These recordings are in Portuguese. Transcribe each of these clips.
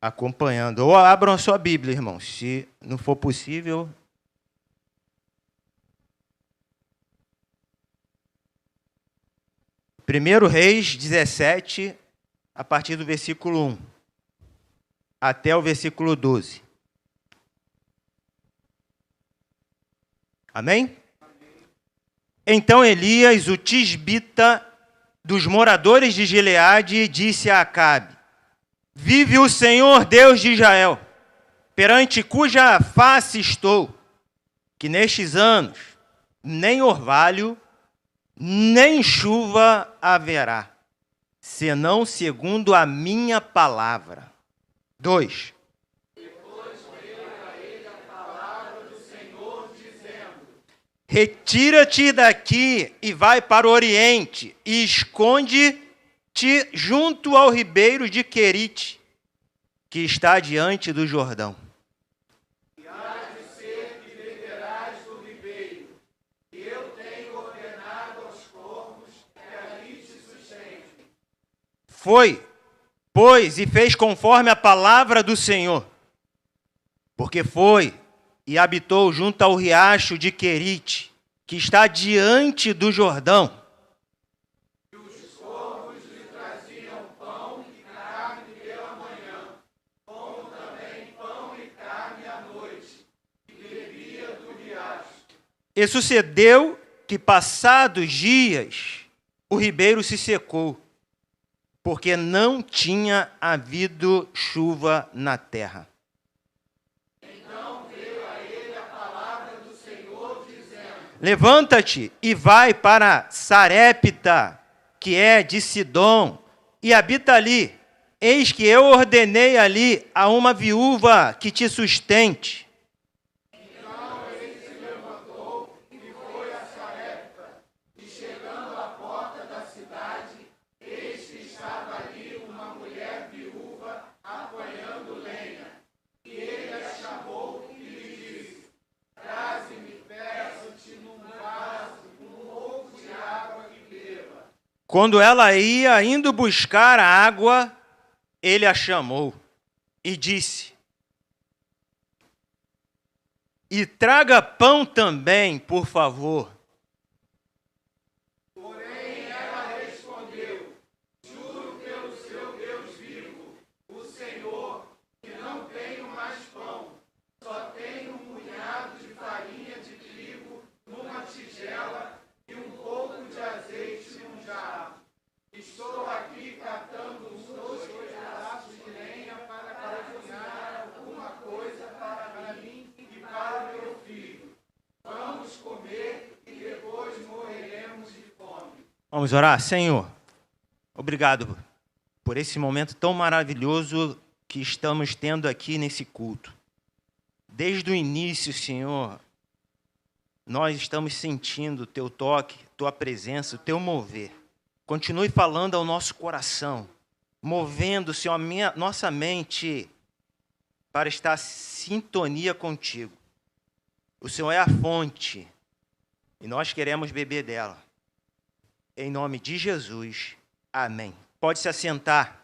acompanhando. Ou abram a sua Bíblia, irmãos. Se não for possível. 1 Reis 17, a partir do versículo 1 até o versículo 12. Amém? Então Elias, o tisbita dos moradores de Gileade, disse a Acabe: Vive o Senhor Deus de Israel, perante cuja face estou, que nestes anos nem orvalho, nem chuva haverá, senão segundo a minha palavra. 2. Retira-te daqui e vai para o Oriente, e esconde-te junto ao ribeiro de Querite, que está diante do Jordão. E há de ser que beberás do ribeiro, e eu tenho ordenado aos corvos que ali te sustentem. Foi, pois, e fez conforme a palavra do Senhor, porque foi e habitou junto ao riacho de Querite, que está diante do Jordão. E os corvos lhe traziam pão e carne pela manhã, como também pão e carne à noite, e bebia do riacho. E sucedeu que, passados dias, o ribeiro se secou, porque não tinha havido chuva na terra. Levanta-te e vai para Sarepta, que é de Sidom, e habita ali. Eis que eu ordenei ali a uma viúva que te sustente. Então ele se levantou e foi a Sarepta, e chegando à porta da cidade, eis que estava ali uma mulher viúva apanhando lenha. E ele a chamou e lhe disse: Traze-me, peço-te, num vaso, um pouco de água que beba. Quando ela ia indo buscar a água, ele a chamou e disse: E traga pão também, por favor. Porém ela respondeu: Juro pelo seu Deus vivo, o Senhor, que não tenho mais pão, só tenho um punhado de farinha de trigo numa tigela e um pouco de azeite num jarro. Estou aqui catando uns 2 pedaços de lenha para cozinhar alguma coisa para mim e para o meu filho. Vamos comer e depois morreremos de fome. Vamos orar? Senhor, obrigado por esse momento tão maravilhoso que estamos tendo aqui nesse culto. Desde o início, Senhor, nós estamos sentindo o teu toque, tua presença, o teu mover. Continue falando ao nosso coração, movendo, Senhor, nossa mente para estar em sintonia contigo. O Senhor é a fonte e nós queremos beber dela. Em nome de Jesus, amém. Pode se assentar.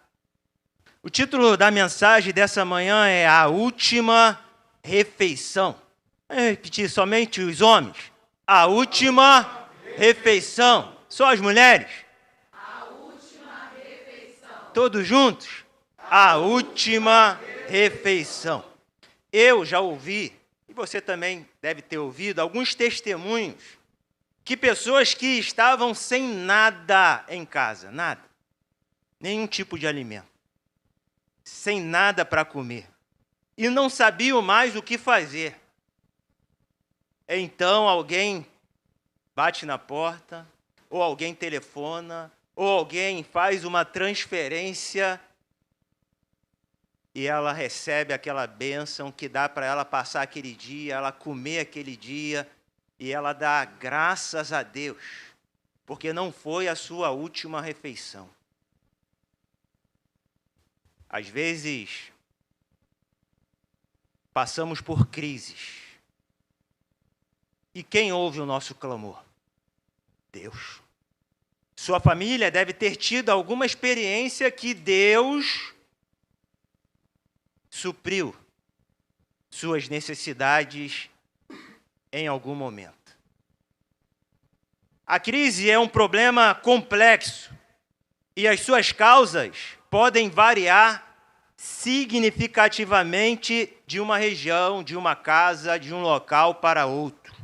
O título da mensagem dessa manhã é A Última Refeição. Eu repetir, somente os homens. A última refeição. Só as mulheres? A última refeição. Todos juntos? A última refeição. Eu já ouvi, e você também deve ter ouvido, alguns testemunhos que pessoas que estavam sem nada em casa, nada, nenhum tipo de alimento, sem nada para comer, e não sabiam mais o que fazer. Então alguém bate na porta, ou alguém telefona, ou alguém faz uma transferência e ela recebe aquela bênção que dá para ela passar aquele dia, ela comer aquele dia, e ela dá graças a Deus, porque não foi a sua última refeição. Às vezes, passamos por crises. E quem ouve o nosso clamor? Deus. Sua família deve ter tido alguma experiência que Deus supriu suas necessidades em algum momento. A crise é um problema complexo e as suas causas podem variar significativamente de uma região, de uma casa, de um local para outro.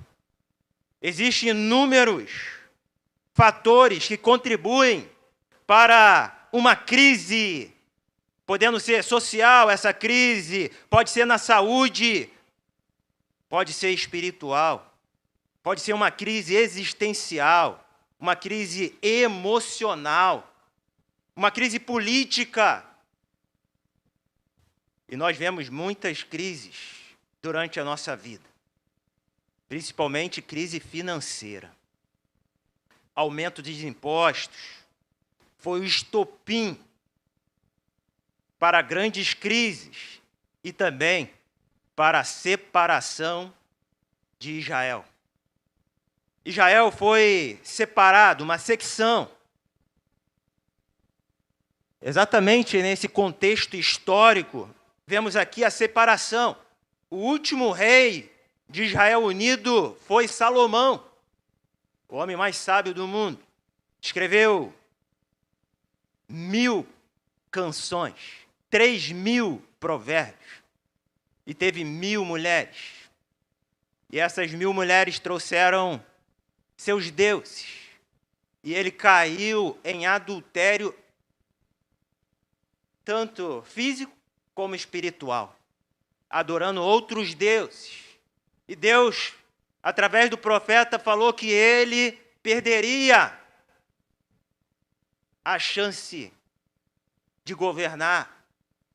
Existem inúmeros fatores que contribuem para uma crise, podendo ser social, essa crise, pode ser na saúde, pode ser espiritual, pode ser uma crise existencial, uma crise emocional, uma crise política. E nós vemos muitas crises durante a nossa vida, principalmente crise financeira. Aumento dos impostos foi o estopim para grandes crises e também para a separação de Israel. Israel foi separado, uma secção. Exatamente nesse contexto histórico, vemos aqui a separação. O último rei de Israel unido foi Salomão, o homem mais sábio do mundo. Escreveu 1000 canções, 3000 provérbios e teve 1000 mulheres. E essas 1000 mulheres trouxeram seus deuses. E ele caiu em adultério, tanto físico como espiritual, adorando outros deuses. E Deus, através do profeta, falou que ele perderia a chance de governar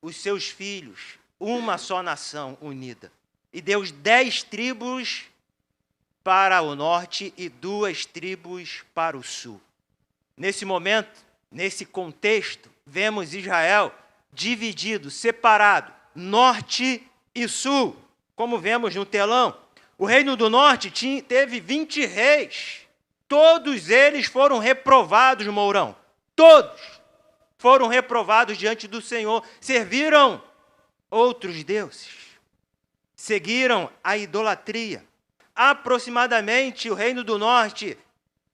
os seus filhos, uma só nação unida. E deu 10 tribos para o norte e 2 tribos para o sul. Nesse momento, nesse contexto, vemos Israel dividido, separado, norte e sul, como vemos no telão. O reino do norte teve 20 reis. Todos eles foram reprovados, Mourão. Todos foram reprovados diante do Senhor. Serviram outros deuses. Seguiram a idolatria. Aproximadamente, o reino do norte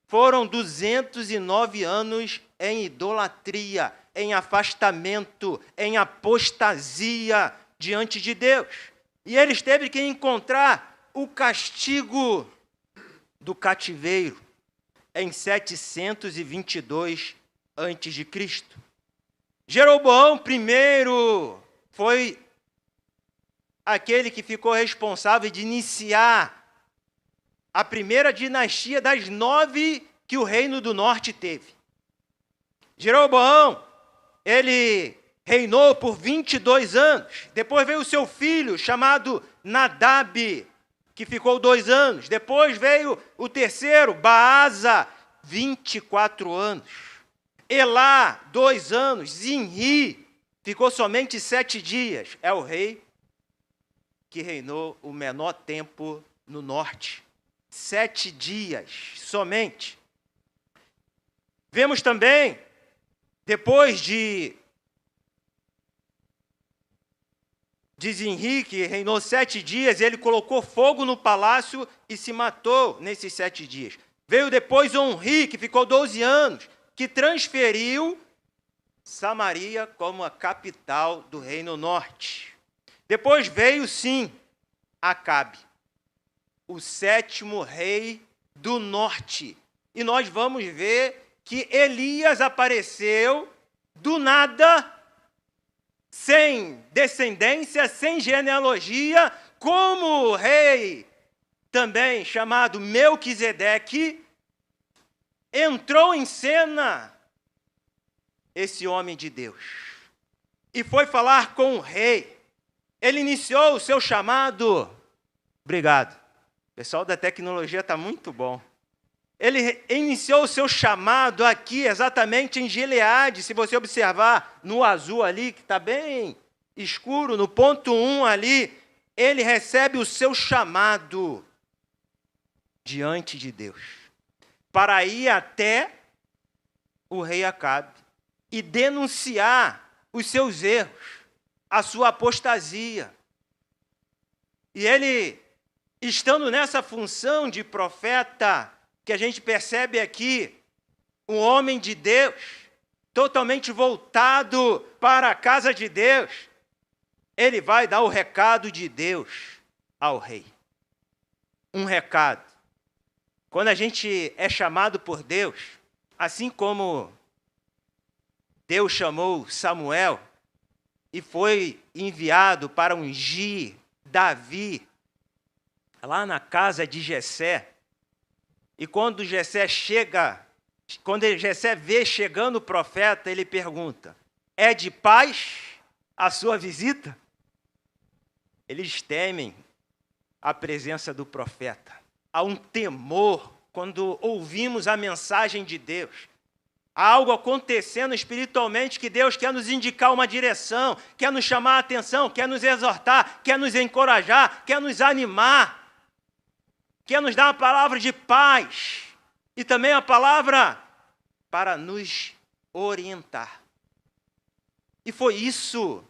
foram 209 anos em idolatria, em afastamento, em apostasia diante de Deus. E eles teve que encontrar o castigo do cativeiro em 722 a.C. Jeroboão I foi aquele que ficou responsável de iniciar a primeira dinastia das 9 que o Reino do Norte teve. Jeroboão, ele reinou por 22 anos. Depois veio o seu filho, chamado Nadab, que ficou 2 anos. Depois veio o terceiro, Baasa, 24 anos. Elá, 2 anos. Zinri, ficou somente 7 dias. É o rei que reinou o menor tempo no norte. 7 dias somente. Vemos também, depois de Zinri, que reinou 7 dias, ele colocou fogo no palácio e se matou nesses 7 dias. Veio depois Onri, que ficou 12 anos, que transferiu Samaria como a capital do Reino Norte. Depois veio, sim, Acabe, o 7º rei do norte. E nós vamos ver que Elias apareceu do nada, sem descendência, sem genealogia, como rei também chamado Melquisedeque, entrou em cena esse homem de Deus e foi falar com o rei. Ele iniciou o seu chamado. Obrigado. O pessoal da tecnologia está muito bom. Ele iniciou o seu chamado aqui, exatamente em Gileade. Se você observar no azul ali, que está bem escuro, no ponto 1 ali, ele recebe o seu chamado diante de Deus, para ir até o rei Acabe e denunciar os seus erros. a sua apostasia. E ele, estando nessa função de profeta, que a gente percebe aqui, um homem de Deus, totalmente voltado para a casa de Deus, ele vai dar o recado de Deus ao rei. Um recado. Quando a gente é chamado por Deus, assim como Deus chamou Samuel e foi enviado para ungir Davi lá na casa de Jessé, e quando Jessé vê chegando o profeta, ele pergunta: é de paz a sua visita? Eles temem a presença do profeta. Há um temor quando ouvimos a mensagem de Deus. Há algo acontecendo espiritualmente que Deus quer nos indicar uma direção, quer nos chamar a atenção, quer nos exortar, quer nos encorajar, quer nos animar, quer nos dar uma palavra de paz e também a palavra para nos orientar. E foi isso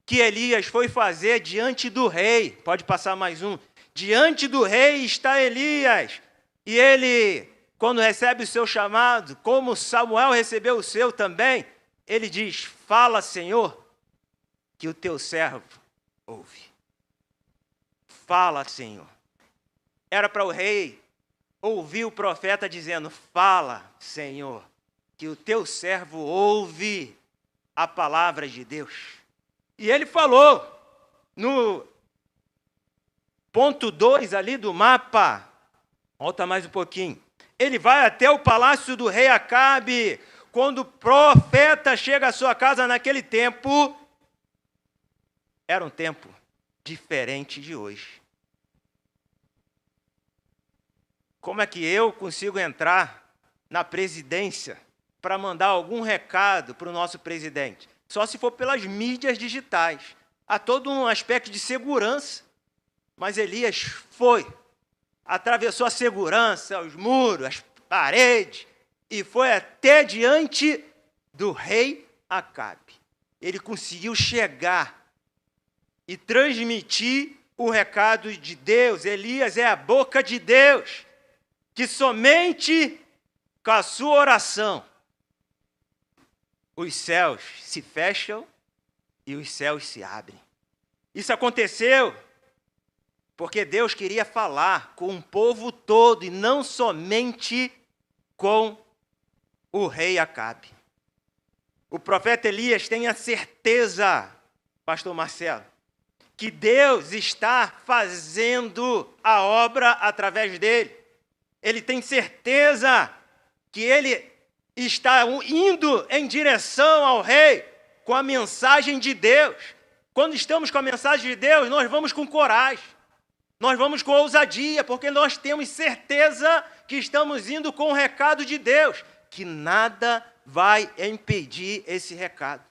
que Elias foi fazer diante do rei. Pode passar mais um. Diante do rei está Elias. E ele, quando recebe o seu chamado, como Samuel recebeu o seu também, ele diz: fala, Senhor, que o teu servo ouve. Fala, Senhor. Era para o rei ouvir o profeta dizendo: fala, Senhor, que o teu servo ouve a palavra de Deus. E ele falou no ponto 2 ali do mapa, volta mais um pouquinho, ele vai até o palácio do rei Acabe. Quando o profeta chega à sua casa naquele tempo, era um tempo diferente de hoje. Como é que eu consigo entrar na presidência para mandar algum recado para o nosso presidente? Só se for pelas mídias digitais. Há todo um aspecto de segurança. Mas Elias foi, atravessou a segurança, os muros, as paredes, e foi até diante do rei Acabe. Ele conseguiu chegar e transmitir o recado de Deus. Elias é a boca de Deus, que somente com a sua oração os céus se fecham e os céus se abrem. Isso aconteceu porque Deus queria falar com o povo todo e não somente com o rei Acabe. O profeta Elias tem a certeza, pastor Marcelo, que Deus está fazendo a obra através dele. Ele tem certeza que ele está indo em direção ao rei com a mensagem de Deus. Quando estamos com a mensagem de Deus, nós vamos com coragem, nós vamos com ousadia, porque nós temos certeza que estamos indo com o recado de Deus, que nada vai impedir esse recado.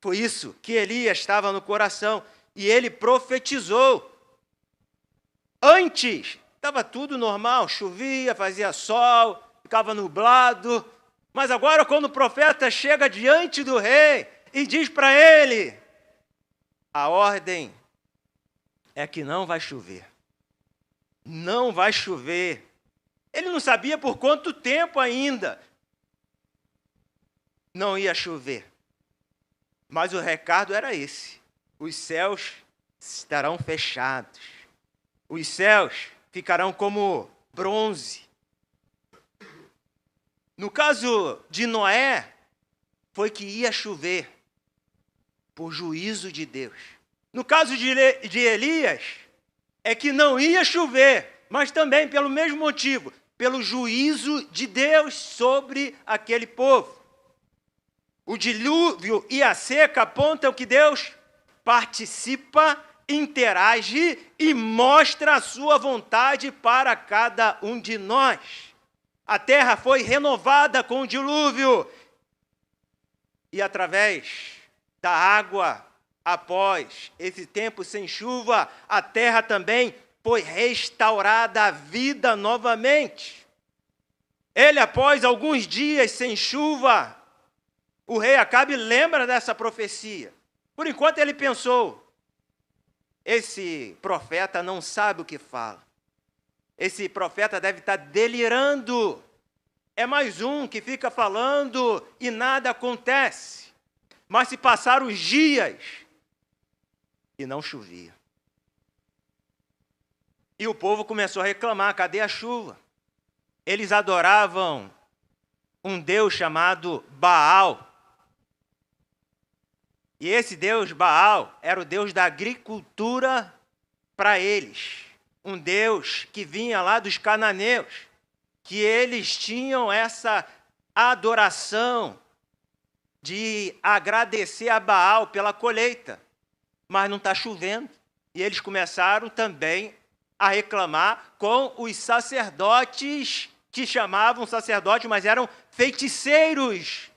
Foi isso que Elias estava no coração, e ele profetizou. Antes, estava tudo normal, chovia, fazia sol, ficava nublado, mas agora quando o profeta chega diante do rei e diz para ele: a ordem é que não vai chover. Não vai chover. Ele não sabia por quanto tempo ainda não ia chover. Mas o recado era esse: os céus estarão fechados. Os céus ficarão como bronze. No caso de Noé, foi que ia chover por juízo de Deus. No caso de Elias, é que não ia chover, mas também pelo mesmo motivo, pelo juízo de Deus sobre aquele povo. O dilúvio e a seca apontam que Deus participa, interage e mostra a sua vontade para cada um de nós. A terra foi renovada com o dilúvio e através da água, após esse tempo sem chuva, a terra também foi restaurada à vida novamente. Ele, após alguns dias sem chuva, o rei Acabe lembra dessa profecia Por enquanto ele pensou, esse profeta não sabe o que fala. Esse profeta deve estar delirando. É mais um que fica falando e nada acontece. Mas se passaram os dias e não chovia. E o povo começou a reclamar, cadê a chuva? Eles adoravam um deus chamado Baal. E esse deus Baal era o deus da agricultura para eles. Um deus que vinha lá dos cananeus, que eles tinham essa adoração de agradecer a Baal pela colheita. Mas não está chovendo. E eles começaram também a reclamar com os sacerdotes, que chamavam sacerdotes, mas eram feiticeiros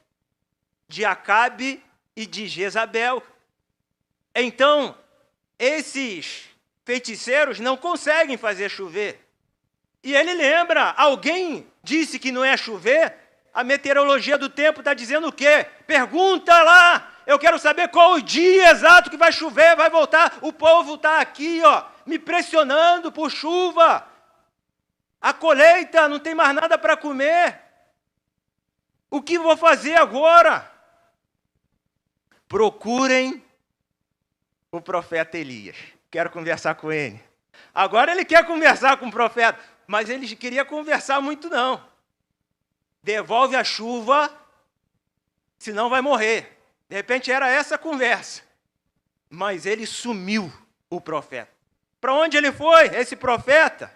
de Acabe e de Jezabel. Então, esses feiticeiros não conseguem fazer chover. E ele lembra, alguém disse que não ia chover, a meteorologia do tempo está dizendo o quê? Pergunta lá, eu quero saber qual o dia exato que vai chover, vai voltar. O povo está aqui, me pressionando por chuva. A colheita, não tem mais nada para comer. O que vou fazer agora? Procurem o profeta Elias. Quero conversar com ele. Agora ele quer conversar com o profeta, mas ele queria conversar muito não. Devolve a chuva, senão vai morrer. De repente era essa a conversa. Mas ele sumiu, o profeta. Para onde ele foi, esse profeta?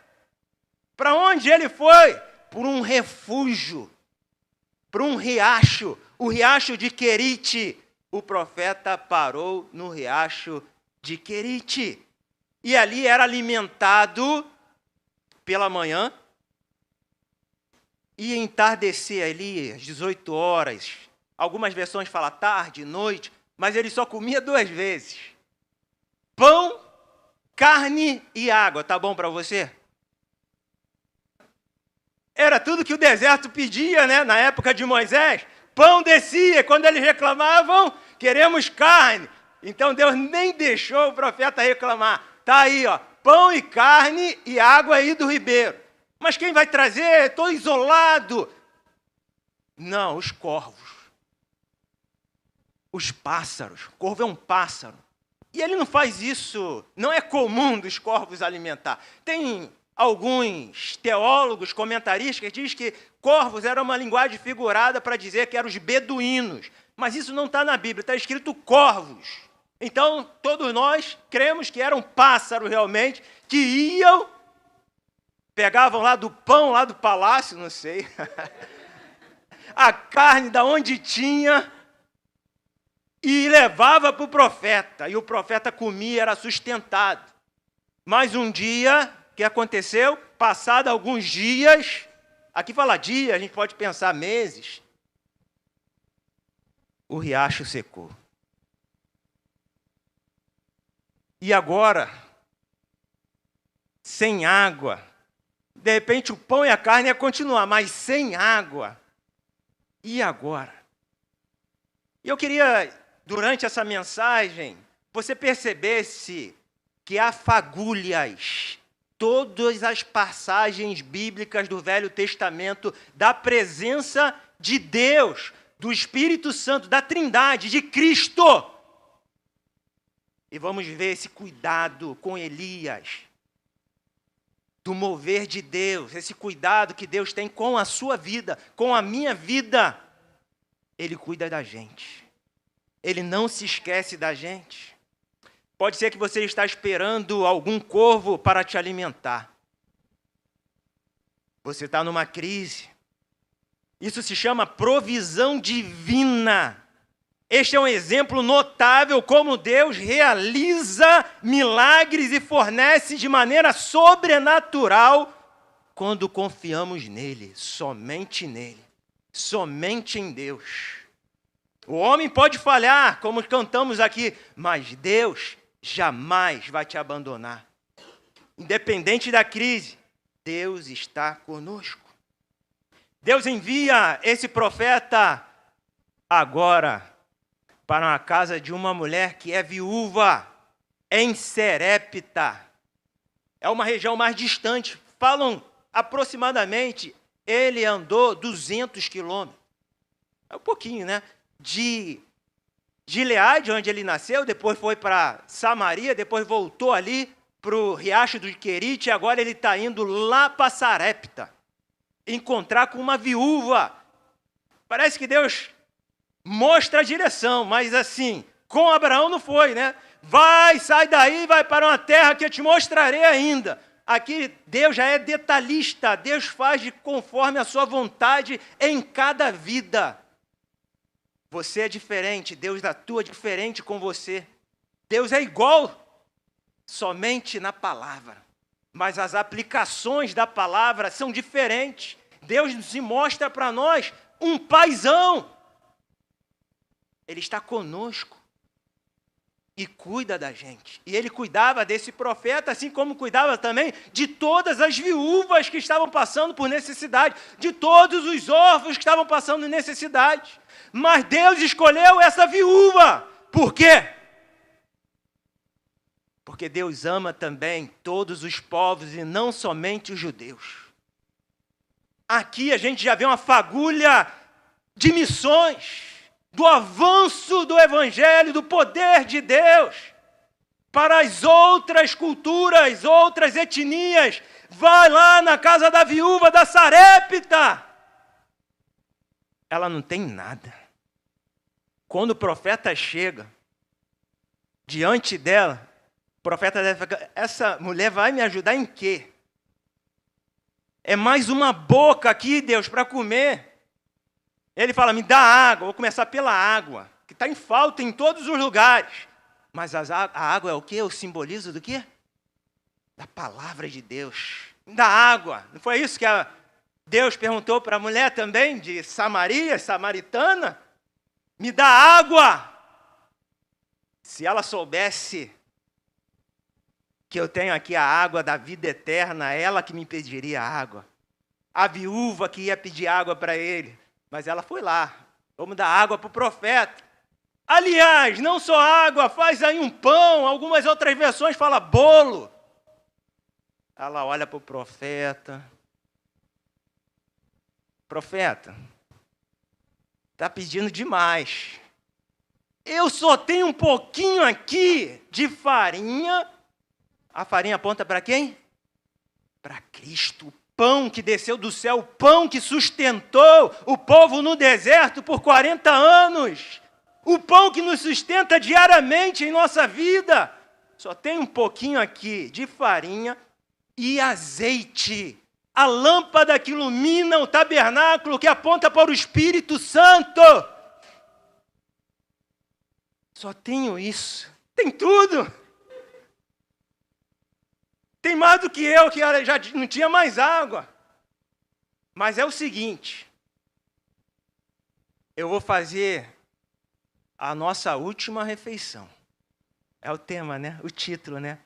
Para onde ele foi? Por um refúgio, por um riacho, o riacho de Querite. O profeta parou no riacho de Querite. E ali era alimentado pela manhã. E entardecer ali, às 18 horas. Algumas versões falam tarde, noite, mas ele só comia 2 vezes. Pão, carne e água. Tá bom para você? Era tudo que o deserto pedia, né? Na época de Moisés. Pão descia, quando eles reclamavam, queremos carne. Então Deus nem deixou o profeta reclamar. Está aí, pão e carne e água aí do ribeiro. Mas quem vai trazer? Estou isolado. Não, os corvos. Os pássaros. O corvo é um pássaro. E ele não faz isso. Não é comum dos corvos alimentar. Tem alguns teólogos, comentaristas, que dizem que corvos era uma linguagem figurada para dizer que eram os beduínos. Mas isso não está na Bíblia, está escrito corvos. Então, todos nós cremos que eram pássaros realmente, que iam, pegavam lá do pão, lá do palácio, não sei, a carne da onde tinha, e levava para o profeta. E o profeta comia, era sustentado. Mas um dia, o que aconteceu? Passado alguns dias, aqui fala dia, a gente pode pensar meses, o riacho secou. E agora, sem água, de repente o pão e a carne ia continuar, mas sem água. E agora? E eu queria, durante essa mensagem, você percebesse que há fagulhas, todas as passagens bíblicas do Velho Testamento, da presença de Deus, do Espírito Santo, da Trindade, de Cristo. E vamos ver esse cuidado com Elias, do mover de Deus, esse cuidado que Deus tem com a sua vida, com a minha vida. Ele cuida da gente. Ele não se esquece da gente. Pode ser que você está esperando algum corvo para te alimentar. Você está numa crise. Isso se chama provisão divina. Este é um exemplo notável como Deus realiza milagres e fornece de maneira sobrenatural quando confiamos nele, somente em Deus. O homem pode falhar, como cantamos aqui, mas Deus jamais vai te abandonar. Independente da crise, Deus está conosco. Deus envia esse profeta agora para uma casa de uma mulher que é viúva, em Serepta. É uma região mais distante. Falam aproximadamente, ele andou 200 quilômetros. É um pouquinho, né? De Gileade, onde ele nasceu, depois foi para Samaria, depois voltou ali para o Riacho do Querite, e agora ele está indo lá para Sarepta, encontrar com uma viúva. Parece que Deus mostra a direção, mas assim, com Abraão não foi, né? Vai, sai daí, vai para uma terra que eu te mostrarei ainda. Aqui Deus já é detalhista, Deus faz de conforme a sua vontade em cada vida. Você é diferente, Deus atua diferente com você. Deus é igual somente na palavra, mas as aplicações da palavra são diferentes. Deus se mostra para nós um paizão. Ele está conosco e cuida da gente. E ele cuidava desse profeta, assim como cuidava também de todas as viúvas que estavam passando por necessidade, de todos os órfãos que estavam passando necessidade. Mas Deus escolheu essa viúva. Por quê? Porque Deus ama também todos os povos e não somente os judeus. Aqui a gente já vê uma fagulha de missões, do avanço do Evangelho, do poder de Deus para as outras culturas, outras etnias. Vai lá na casa da viúva da Sarepta. Ela não tem nada. Quando o profeta chega diante dela, o profeta deve falar: essa mulher vai me ajudar em quê? É mais uma boca aqui, Deus, para comer. Ele fala: me dá água. Vou começar pela água, que está em falta em todos os lugares. Mas a água é o quê? O simbolizo do quê? Da palavra de Deus. Me dá água. Não foi isso que Deus perguntou para a mulher também, de Samaria, samaritana? Me dá água. Se ela soubesse que eu tenho aqui a água da vida eterna, ela que me pediria água. A viúva que ia pedir água para ele. Mas ela foi lá. Vamos dar água para o profeta. Aliás, não só água, faz aí um pão. Algumas outras versões falam bolo. Ela olha para o profeta. Profeta, está pedindo demais. Eu só tenho um pouquinho aqui de farinha. A farinha aponta para quem? Para Cristo, o pão que desceu do céu, o pão que sustentou o povo no deserto por 40 anos. O pão que nos sustenta diariamente em nossa vida. Só tem um pouquinho aqui de farinha e azeite. A lâmpada que ilumina o tabernáculo, que aponta para o Espírito Santo. Só tenho isso. Tem tudo. Tem mais do que eu, que já não tinha mais água. Mas é o seguinte. Eu vou fazer a nossa última refeição. É o tema, né? O título, né?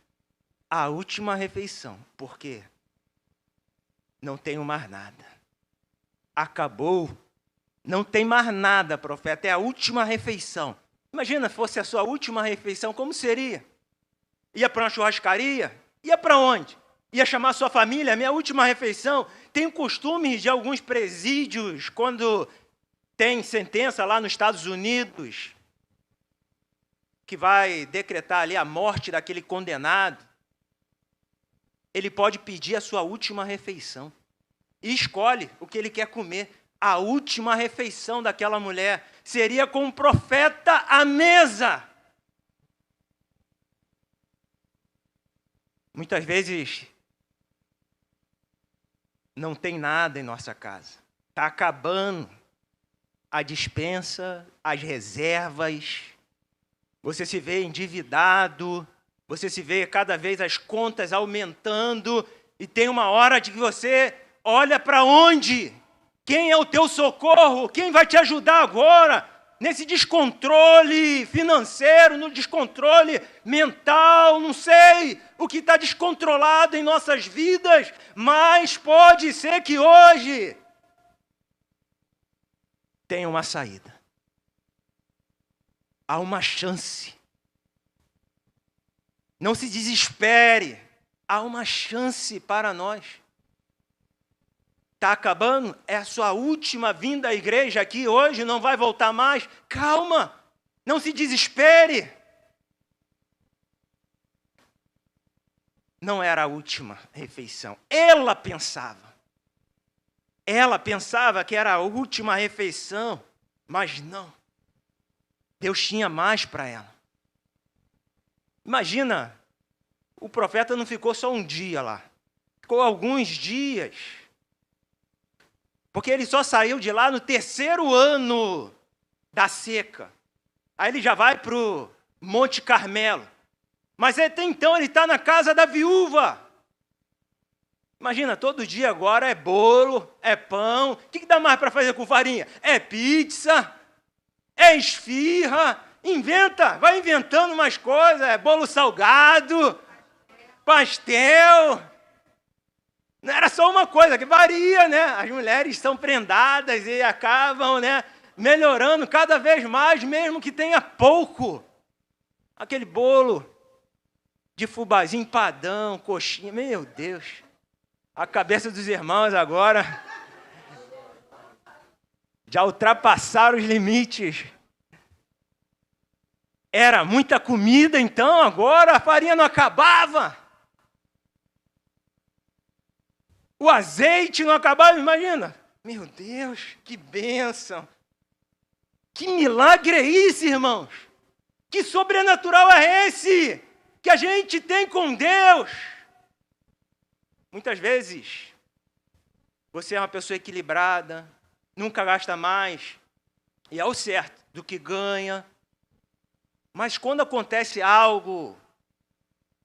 A última refeição. Por quê? Não tenho mais nada. Acabou. Não tem mais nada, profeta. É a última refeição. Imagina, fosse a sua última refeição, como seria? Ia para uma churrascaria? Ia para onde? Ia chamar sua família? Minha última refeição. Tem o costume de alguns presídios, quando tem sentença lá nos Estados Unidos, que vai decretar ali a morte daquele condenado, ele pode pedir a sua última refeição. E escolhe o que ele quer comer. A última refeição daquela mulher seria com o profeta à mesa. Muitas vezes não tem nada em nossa casa. Está acabando a despensa, as reservas. Você se vê endividado, você se vê cada vez as contas aumentando, e tem uma hora de que você olha para onde? Quem é o teu socorro? Quem vai te ajudar agora? Nesse descontrole financeiro, no descontrole mental, não sei o que está descontrolado em nossas vidas, mas pode ser que hoje tenha uma saída. Há uma chance. Não se desespere. Há uma chance para nós. Está acabando? É a sua última vinda à igreja aqui hoje, não vai voltar mais? Calma, não se desespere. Não era a última refeição. Ela pensava que era a última refeição, mas não. Deus tinha mais para ela. Imagina, o profeta não ficou só um dia lá, ficou alguns dias. Porque ele só saiu de lá no 3º ano da seca. Aí ele já vai para o Monte Carmelo. Mas até então ele está na casa da viúva. Imagina, todo dia agora é bolo, é pão. O que dá mais para fazer com farinha? É pizza, é esfirra. Inventa, vai inventando umas coisas. É bolo salgado, pastel. Não era só uma coisa, que varia, né? As mulheres são prendadas e acabam, né, melhorando cada vez mais, mesmo que tenha pouco. Aquele bolo de fubazinho, empadão, coxinha, meu Deus. A cabeça dos irmãos agora já ultrapassaram os limites. Era muita comida, então agora a farinha não acabava. O azeite não acabava, imagina. Meu Deus, que bênção. Que milagre é esse, irmãos? Que sobrenatural é esse que a gente tem com Deus? Muitas vezes, você é uma pessoa equilibrada, nunca gasta mais, e é o certo do que ganha. Mas quando acontece algo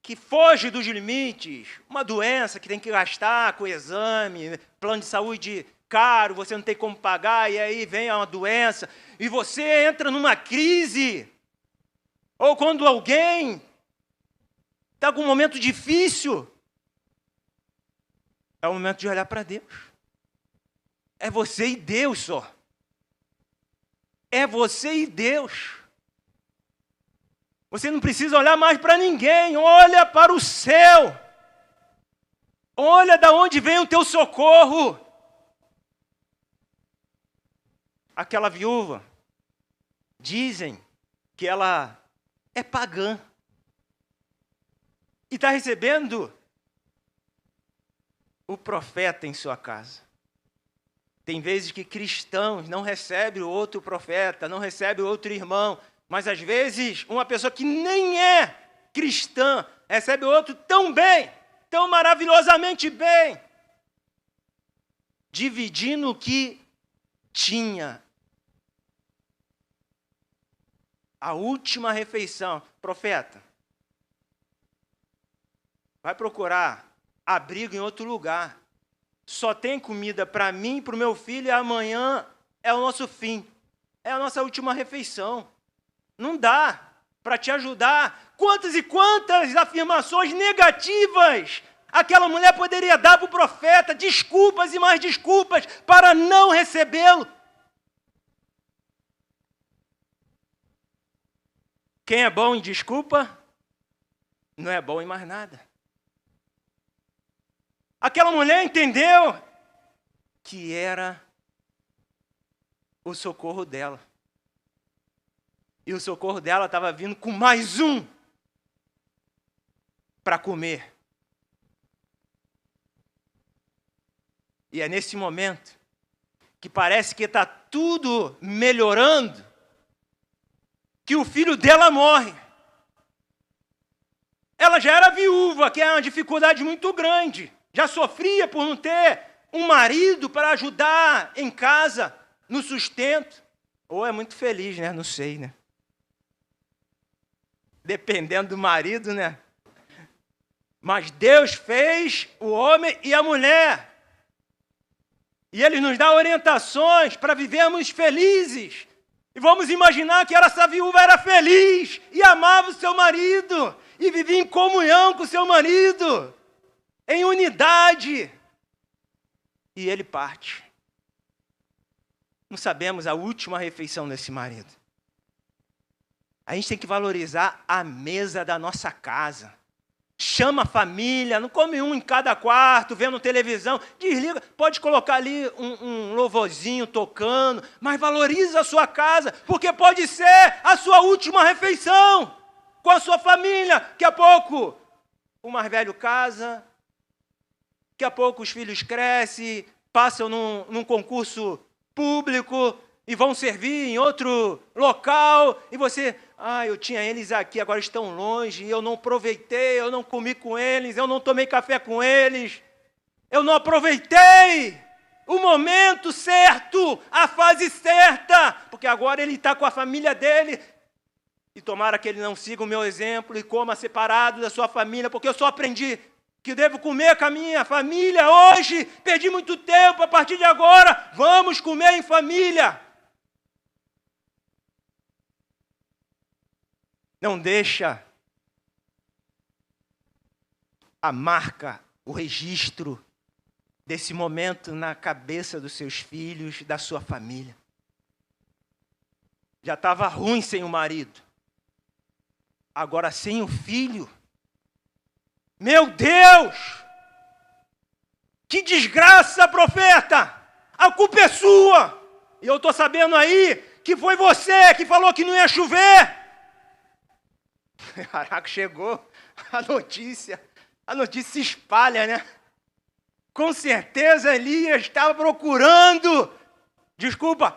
que foge dos limites, uma doença que tem que gastar com exame, plano de saúde caro, você não tem como pagar, e aí vem uma doença, e você entra numa crise, ou quando alguém está com um momento difícil, é o momento de olhar para Deus. É você e Deus só. É você e Deus. Você não precisa olhar mais para ninguém, olha para o céu. Olha de onde vem o teu socorro. Aquela viúva, dizem que ela é pagã. E está recebendo o profeta em sua casa. Tem vezes que cristãos não recebem o outro profeta, não recebem o outro irmão, mas às vezes uma pessoa que nem é cristã recebe o outro tão bem, tão maravilhosamente bem, dividindo o que tinha. A última refeição, profeta, vai procurar abrigo em outro lugar. Só tem comida para mim e para o meu filho, e amanhã é o nosso fim. É a nossa última refeição. Não dá para te ajudar. Quantas e quantas afirmações negativas aquela mulher poderia dar para o profeta, desculpas e mais desculpas para não recebê-lo. Quem é bom em desculpa, não é bom em mais nada. Aquela mulher entendeu que era o socorro dela. E o socorro dela estava vindo com mais um para comer. E é nesse momento que parece que está tudo melhorando, que o filho dela morre. Ela já era viúva, que é uma dificuldade muito grande. Já sofria por não ter um marido para ajudar em casa, no sustento. Ou é muito feliz, né? Não sei, né? Dependendo do marido, né? Mas Deus fez o homem e a mulher. E Ele nos dá orientações para vivermos felizes. E vamos imaginar que essa viúva era feliz e amava o seu marido. E vivia em comunhão com o seu marido. Em unidade. E ele parte. Não sabemos a última refeição desse marido. A gente tem que valorizar a mesa da nossa casa. Chama a família, não come um em cada quarto, vendo televisão, desliga, pode colocar ali um louvorzinho tocando, mas valoriza a sua casa, porque pode ser a sua última refeição com a sua família. Daqui a pouco o mais velho casa, daqui a pouco os filhos crescem, passam num concurso público e vão servir em outro local, e você... eu tinha eles aqui, agora estão longe, eu não aproveitei, eu não comi com eles, eu não tomei café com eles, eu não aproveitei o momento certo, a fase certa, porque agora ele está com a família dele, e tomara que ele não siga o meu exemplo e coma separado da sua família, porque eu só aprendi que devo comer com a minha família hoje, perdi muito tempo, a partir de agora, vamos comer em família. Não deixa a marca, o registro desse momento na cabeça dos seus filhos, da sua família. Já estava ruim sem o marido. Agora sem o filho. Meu Deus! Que desgraça, profeta! A culpa é sua! E eu estou sabendo aí que foi você que falou que não ia chover. Caraca, chegou a notícia se espalha, né? Com certeza Elias estava procurando,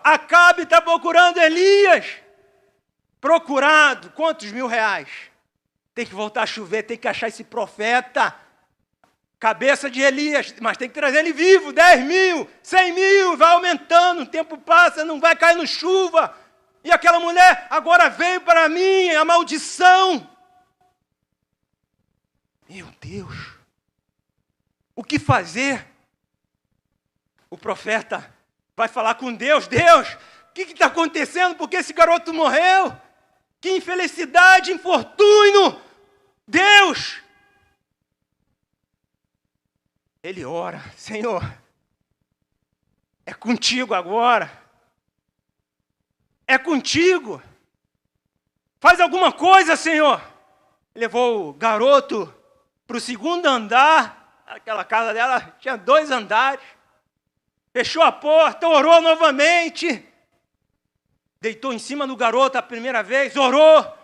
Acabe está procurando Elias. Procurado, quantos R$1.000? Tem que voltar a chover, tem que achar esse profeta, cabeça de Elias, mas tem que trazer ele vivo, 10 mil, 100 mil, vai aumentando, o tempo passa, não vai caindo chuva. E aquela mulher, agora veio para mim a maldição. Meu Deus, o que fazer? O profeta vai falar com Deus. Deus, o que está acontecendo? Por que esse garoto morreu? Que infelicidade, infortúnio. Deus. Ele ora, Senhor, é contigo agora. É contigo. Faz alguma coisa, Senhor. Levou o garoto para o segundo andar. Aquela casa dela tinha 2 andares. Fechou a porta, orou novamente. Deitou em cima do garoto a primeira vez, orou.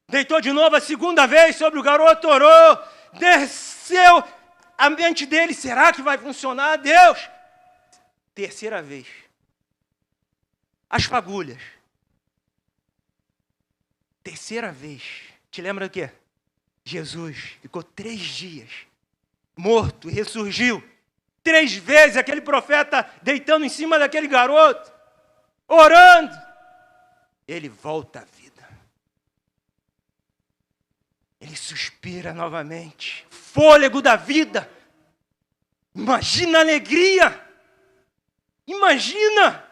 Deitou de novo a segunda vez sobre o garoto, orou. Desceu a mente dele. Será que vai funcionar, Deus? Terceira vez. As fagulhas. Terceira vez. Te lembra do quê? Jesus ficou 3 dias morto e ressurgiu. 3 vezes aquele profeta deitando em cima daquele garoto, orando. Ele volta à vida. Ele suspira novamente. Fôlego da vida. Imagina a alegria. Imagina.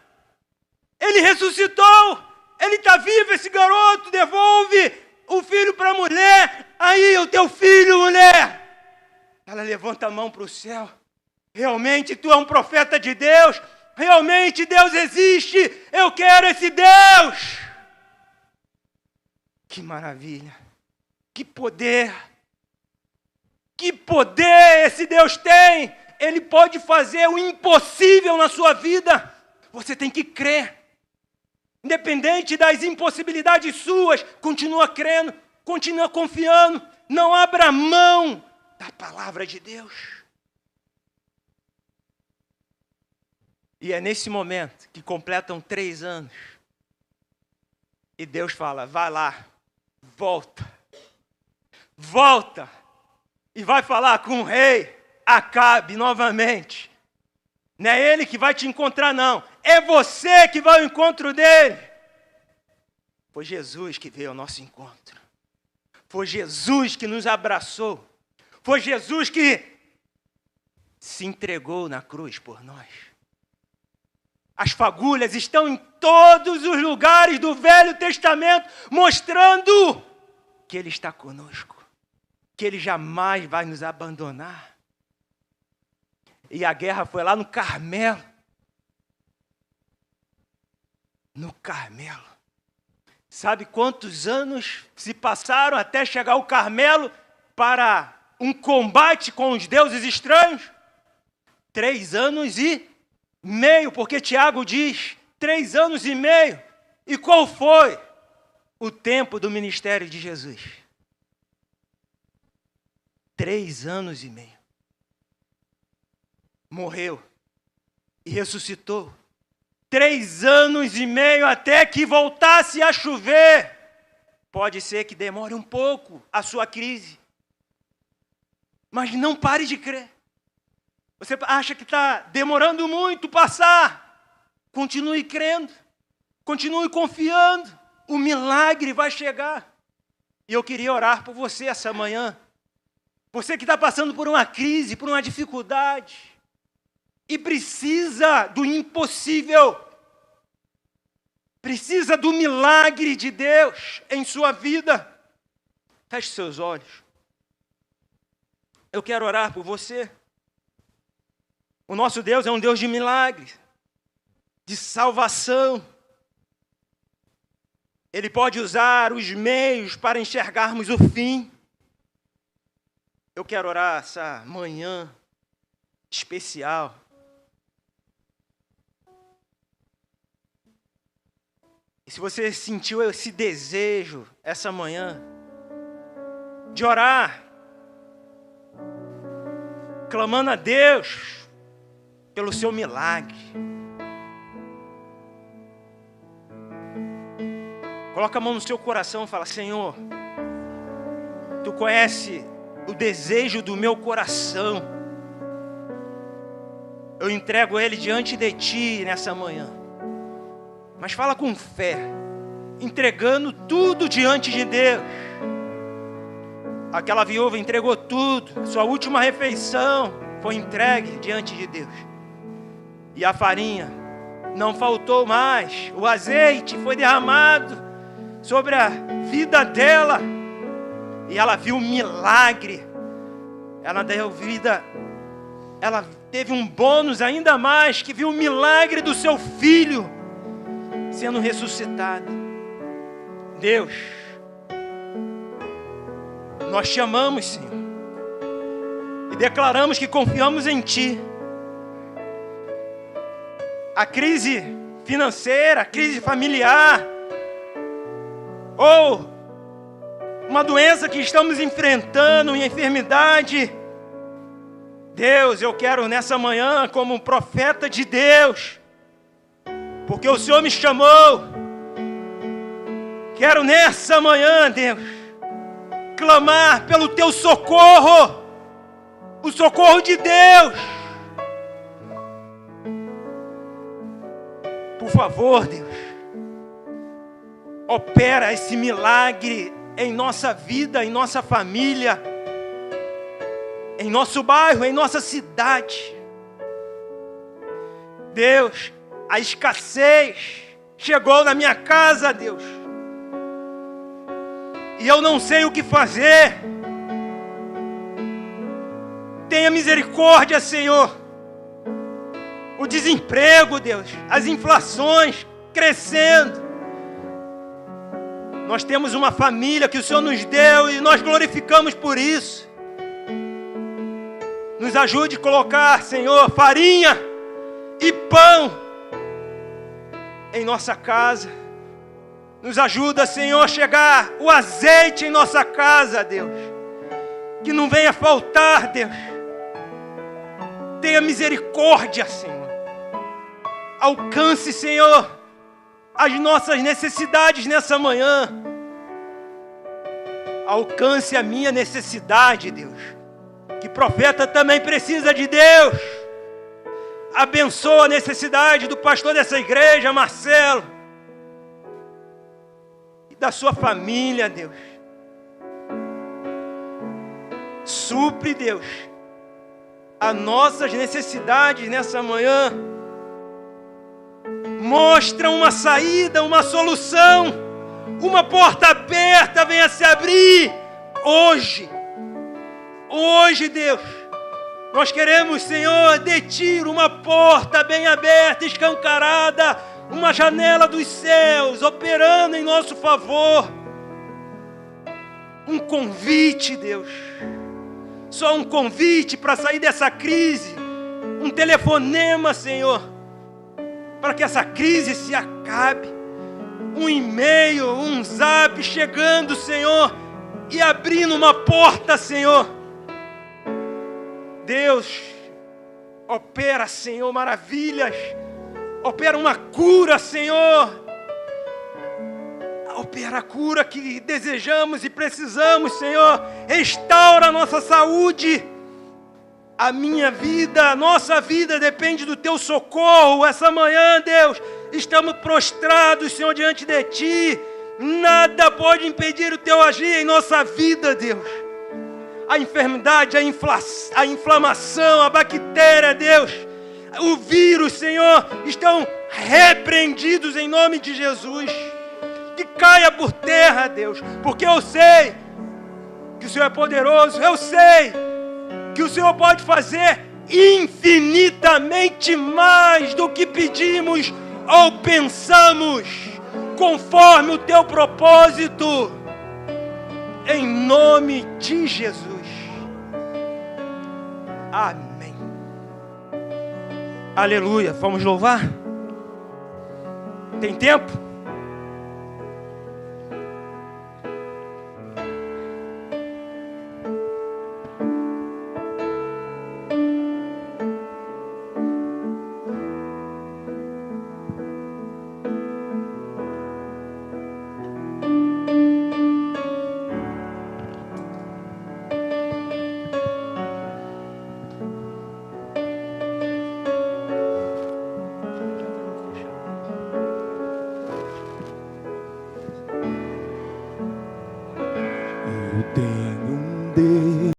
Ele ressuscitou. Ele está vivo, esse garoto. Devolve o filho para a mulher. Aí, o teu filho, mulher. Ela levanta a mão para o céu. Realmente tu é um profeta de Deus. Realmente Deus existe. Eu quero esse Deus. Que maravilha. Que poder. Que poder esse Deus tem. Ele pode fazer o impossível na sua vida. Você tem que crer. Independente das impossibilidades suas, continua crendo, continua confiando. Não abra mão da palavra de Deus. E é nesse momento que completam 3 anos. E Deus fala, vai lá, volta. Volta. E vai falar com o rei Acabe novamente. Não é ele que vai te encontrar, não. É você que vai ao encontro dele. Foi Jesus que veio ao nosso encontro. Foi Jesus que nos abraçou. Foi Jesus que se entregou na cruz por nós. As fagulhas estão em todos os lugares do Velho Testamento, mostrando que Ele está conosco, que Ele jamais vai nos abandonar. E a guerra foi lá no Carmelo. No Carmelo. Sabe quantos anos se passaram até chegar ao Carmelo para um combate com os deuses estranhos? 3 anos e meio, porque Tiago diz 3 anos e meio. E qual foi o tempo do ministério de Jesus? 3 anos e meio. Morreu e ressuscitou. 3 anos e meio até que voltasse a chover. Pode ser que demore um pouco a sua crise, mas não pare de crer. Você acha que está demorando muito passar? Continue crendo, continue confiando. O milagre vai chegar. E eu queria orar por você essa manhã. Você que está passando por uma crise, por uma dificuldade, e precisa do impossível, precisa do milagre de Deus em sua vida. Feche seus olhos. Eu quero orar por você. O nosso Deus é um Deus de milagres, de salvação. Ele pode usar os meios para enxergarmos o fim. Eu quero orar essa manhã especial. E se você sentiu esse desejo essa manhã de orar, clamando a Deus pelo seu milagre, coloca a mão no seu coração e fala: Senhor, Tu conhece o desejo do meu coração. Eu entrego ele diante de Ti nessa manhã. Mas fala com fé, entregando tudo diante de Deus. Aquela viúva entregou tudo, sua última refeição foi entregue diante de Deus. E a farinha não faltou mais, o azeite foi derramado sobre a vida dela. E ela viu um milagre. Ela deu vida, ela teve um bônus ainda mais, que viu o milagre do seu filho sendo ressuscitado. Deus, nós te amamos, Senhor, e declaramos que confiamos em Ti. A crise financeira, a crise familiar, ou uma doença que estamos enfrentando, uma enfermidade, Deus, eu quero nessa manhã, como um profeta de Deus, porque o Senhor me chamou, quero nessa manhã, Deus, clamar pelo Teu socorro, o socorro de Deus. Por favor, Deus, opera esse milagre em nossa vida, em nossa família, em nosso bairro, em nossa cidade. Deus, a escassez chegou na minha casa, Deus, e eu não sei o que fazer. Tenha misericórdia, Senhor. O desemprego, Deus, as inflações crescendo. Nós temos uma família que o Senhor nos deu e nós glorificamos por isso. Nos ajude a colocar, Senhor, farinha e pão em nossa casa. Nos ajuda, Senhor, a chegar o azeite em nossa casa, Deus. Que não venha faltar, Deus. Tenha misericórdia, Senhor. Alcance, Senhor, as nossas necessidades nessa manhã. Alcance a minha necessidade, Deus. Que profeta também precisa de Deus. Abençoa a necessidade do pastor dessa igreja, Marcelo, e da sua família, Deus. Supre, Deus, as nossas necessidades nessa manhã. Mostra uma saída, uma solução, uma porta aberta venha se abrir hoje. Hoje, Deus, nós queremos, Senhor, de Ti uma porta bem aberta, escancarada, uma janela dos céus operando em nosso favor. Um convite, Deus. Só um convite para sair dessa crise. Um telefonema, Senhor, para que essa crise se acabe. Um e-mail, um zap chegando, Senhor, e abrindo uma porta, Senhor. Deus, opera, Senhor, maravilhas. Opera uma cura, Senhor. Opera a cura que desejamos e precisamos, Senhor. Restaura a nossa saúde. A minha vida, a nossa vida depende do Teu socorro. Essa manhã, Deus, estamos prostrados, Senhor, diante de Ti. Nada pode impedir o Teu agir em nossa vida, Deus. A enfermidade, a inflamação, a bactéria, Deus, o vírus, Senhor, estão repreendidos em nome de Jesus. Que caia por terra, Deus, porque eu sei que o Senhor é poderoso, eu sei que o Senhor pode fazer infinitamente mais do que pedimos ou pensamos, conforme o Teu propósito, em nome de Jesus. Amém. Aleluia. Vamos louvar? Tem tempo? Eu tenho um Deus.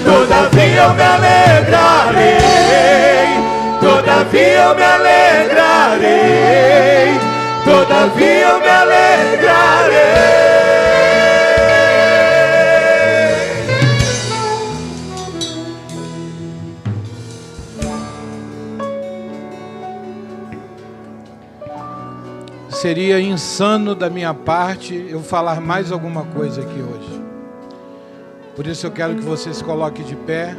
todavia eu me alegrarei, todavia eu me alegrarei, todavia eu me alegrarei. Seria insano da minha parte eu falar mais alguma coisa aqui hoje. Por isso eu quero que você se coloque de pé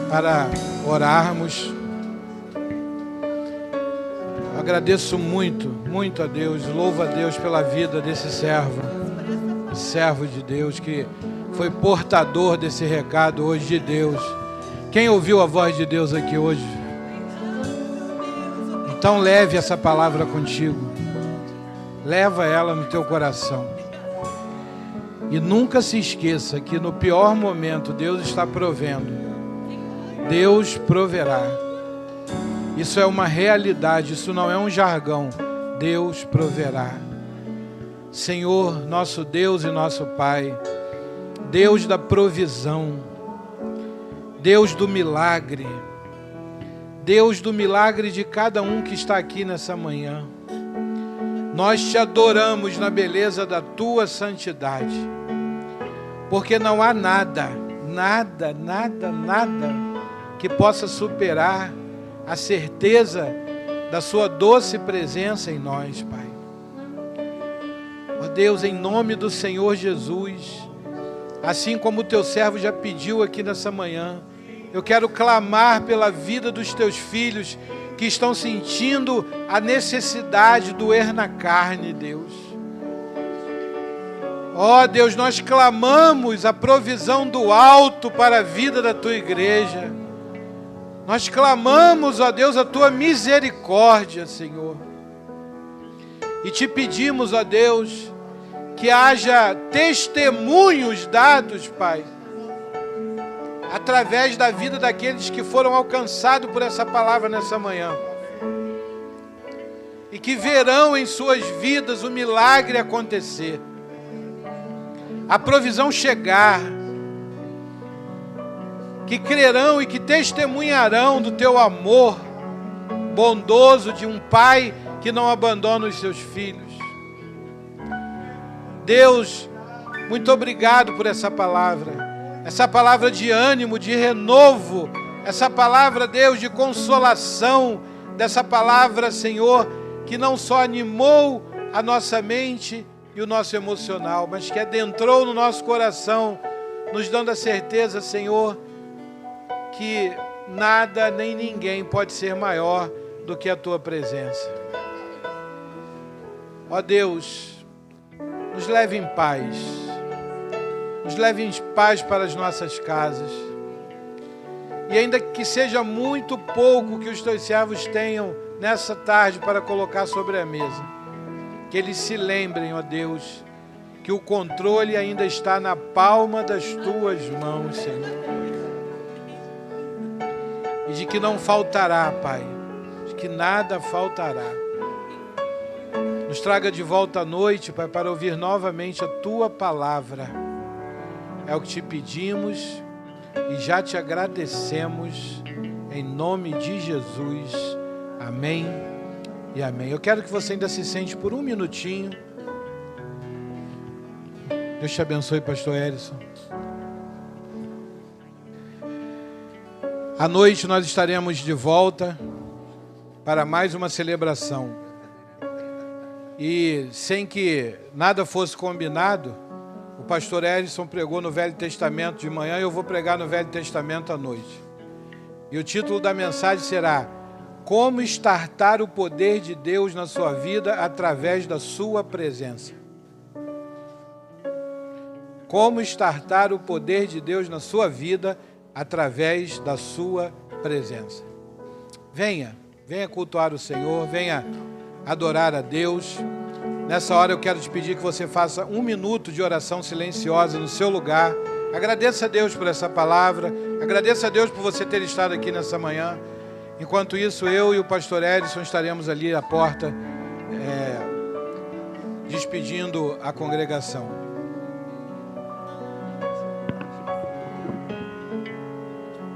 para orarmos. Agradeço muito, muito a Deus, louvo a Deus pela vida desse servo de Deus que foi portador desse recado hoje de Deus. Quem ouviu a voz de Deus aqui hoje? Então leve essa palavra contigo, leva ela no teu coração e nunca se esqueça que no pior momento Deus está provendo, Deus proverá. Isso é uma realidade, isso não é um jargão, Deus proverá. Senhor, nosso Deus e nosso Pai, Deus da provisão, Deus do milagre, Deus do milagre de cada um que está aqui nessa manhã. Nós te adoramos na beleza da tua santidade, porque não há nada que possa superar a certeza da sua doce presença em nós, Pai. Ó Deus, em nome do Senhor Jesus, assim como o teu servo já pediu aqui nessa manhã, eu quero clamar pela vida dos teus filhos que estão sentindo a necessidade, doer na carne, Deus. Ó Deus, nós clamamos a provisão do alto para a vida da tua igreja. Nós clamamos, ó Deus, a tua misericórdia, Senhor. E te pedimos, ó Deus, que haja testemunhos dados, Pai, através da vida daqueles que foram alcançados por essa palavra nessa manhã. E que verão em suas vidas o milagre acontecer, a provisão chegar, que crerão e que testemunharão do teu amor bondoso de um pai que não abandona os seus filhos. Deus, muito obrigado por essa palavra de ânimo, de renovo, essa palavra, Deus, de consolação, dessa palavra, Senhor, que não só animou a nossa mente e o nosso emocional, mas que adentrou no nosso coração, nos dando a certeza, Senhor, que nada nem ninguém pode ser maior do que a tua presença. Ó Deus, nos leve em paz. Nos leve em paz para as nossas casas. E ainda que seja muito pouco que os teus servos tenham nessa tarde para colocar sobre a mesa, que eles se lembrem, ó Deus, que o controle ainda está na palma das tuas mãos, Senhor. E de que não faltará, Pai, de que nada faltará. Nos traga de volta à noite, Pai, para ouvir novamente a tua palavra. É o que te pedimos e já te agradecemos, em nome de Jesus. Amém e amém. Eu quero que você ainda se sente por um minutinho. Deus te abençoe, pastor Erison. À noite nós estaremos de volta para mais uma celebração. E sem que nada fosse combinado, o pastor Erison pregou no Velho Testamento de manhã e eu vou pregar no Velho Testamento à noite. E o título da mensagem será: Como estartar o poder de Deus na sua vida através da sua presença. Como estartar o poder de Deus na sua vida através da sua presença. Venha cultuar o Senhor, venha adorar a Deus. Nessa hora eu quero te pedir que você faça 1 minuto de oração silenciosa no seu lugar. Agradeça a Deus por essa palavra, agradeça a Deus por você ter estado aqui nessa manhã. Enquanto isso, eu e o pastor Edson estaremos ali à porta, despedindo a congregação.